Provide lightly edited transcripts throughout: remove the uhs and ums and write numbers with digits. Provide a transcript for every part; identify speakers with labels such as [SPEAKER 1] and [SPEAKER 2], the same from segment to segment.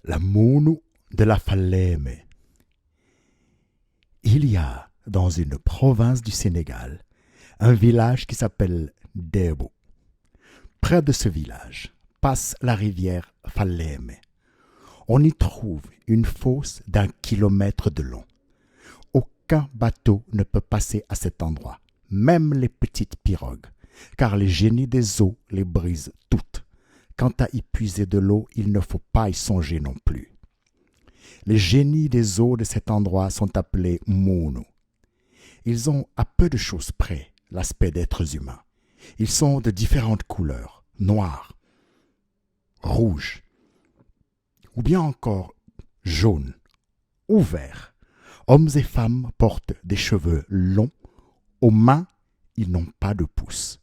[SPEAKER 1] La Mounou de la Falémé. Il y a, dans une province du Sénégal, un village qui s'appelle Debo. Près de ce village passe la rivière Falémé. On y trouve une fosse d'1 kilomètre de long. Aucun bateau ne peut passer à cet endroit, même les petites pirogues, car les génies des eaux les brisent toutes. Quant à y puiser de l'eau, il ne faut pas y songer non plus. Les génies des eaux de cet endroit sont appelés Mounou. Ils ont à peu de choses près l'aspect d'êtres humains. Ils sont de différentes couleurs, noirs, rouges, ou bien encore jaunes ou verts. Hommes et femmes portent des cheveux longs. Aux mains, ils n'ont pas de pouces.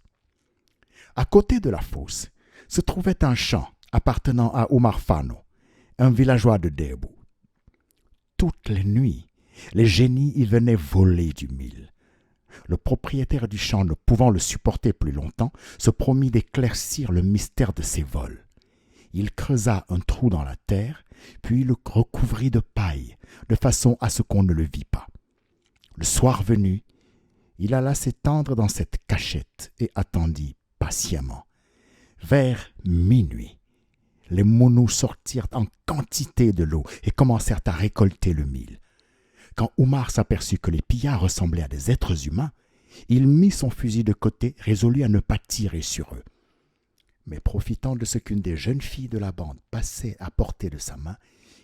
[SPEAKER 1] À côté de la fosse se trouvait un champ appartenant à Oumar Fano, un villageois de Debo. Toutes les nuits, les génies y venaient voler du mil. Le propriétaire du champ, ne pouvant le supporter plus longtemps, se promit d'éclaircir le mystère de ces vols. Il creusa un trou dans la terre, puis le recouvrit de paille, de façon à ce qu'on ne le vît pas. Le soir venu, il alla s'étendre dans cette cachette et attendit patiemment. Vers minuit, les mounous sortirent en quantité de l'eau et commencèrent à récolter le mil. Quand Oumar s'aperçut que les pillards ressemblaient à des êtres humains, il mit son fusil de côté, résolu à ne pas tirer sur eux. Mais profitant de ce qu'une des jeunes filles de la bande passait à portée de sa main,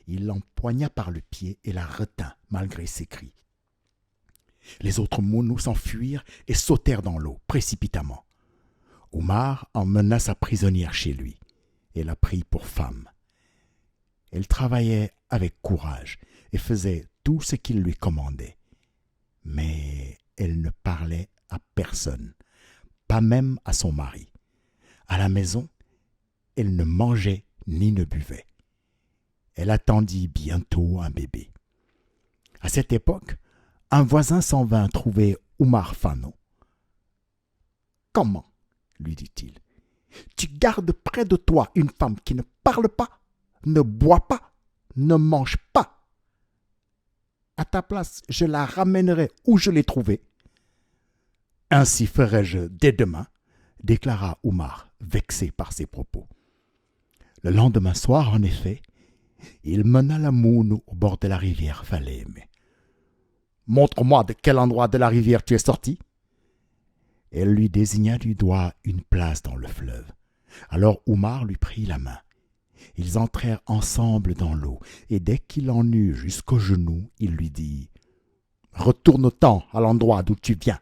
[SPEAKER 1] il l'empoigna par le pied et la retint malgré ses cris. Les autres mounous s'enfuirent et sautèrent dans l'eau précipitamment. Oumar emmena sa prisonnière chez lui et la prit pour femme. Elle travaillait avec courage et faisait tout ce qu'il lui commandait. Mais elle ne parlait à personne, pas même à son mari. À la maison, elle ne mangeait ni ne buvait. Elle attendit bientôt un bébé. À cette époque, un voisin s'en vint trouver Oumar Fano. « Comment ?» lui dit-il. « Tu gardes près de toi une femme qui ne parle pas, ne boit pas, ne mange pas. À ta place, je la ramènerai où je l'ai trouvée. »« Ainsi ferai-je dès demain, » déclara Oumar, vexé par ses propos. Le lendemain soir, en effet, il mena la Mounou au bord de la rivière Falémé. « Montre-moi de quel endroit de la rivière tu es sorti. » Elle lui désigna du doigt une place dans le fleuve. Alors Oumar lui prit la main. Ils entrèrent ensemble dans l'eau, et dès qu'il en eut jusqu'aux genoux, il lui dit « Retourne-t'en à l'endroit d'où tu viens. »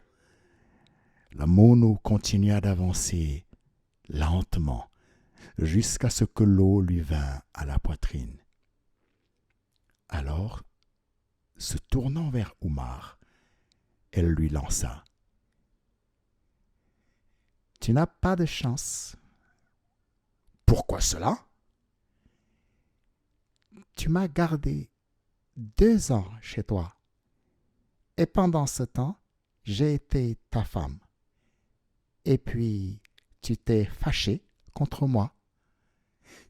[SPEAKER 1] La Mounou continua d'avancer lentement jusqu'à ce que l'eau lui vînt à la poitrine. Alors, se tournant vers Oumar, elle lui lança « Tu n'as pas de chance. »« Pourquoi cela ?»« Tu m'as gardé 2 ans chez toi, et pendant ce temps, j'ai été ta femme. Et puis, tu t'es fâché contre moi.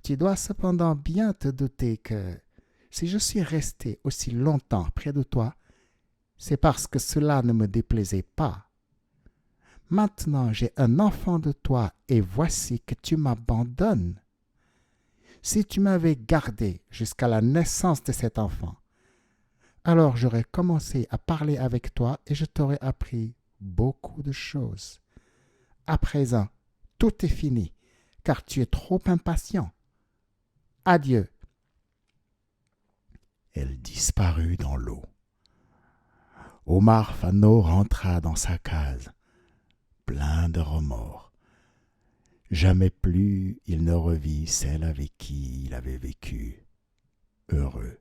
[SPEAKER 1] Tu dois cependant bien te douter que si je suis resté aussi longtemps près de toi, c'est parce que cela ne me déplaisait pas. Maintenant, j'ai un enfant de toi et voici que tu m'abandonnes. Si tu m'avais gardé jusqu'à la naissance de cet enfant, alors j'aurais commencé à parler avec toi et je t'aurais appris beaucoup de choses. À présent, tout est fini, car tu es trop impatient. Adieu. » Elle disparut dans l'eau. Oumar Fano rentra dans sa case, plein de remords. Jamais plus il ne revit celle avec qui il avait vécu, heureux.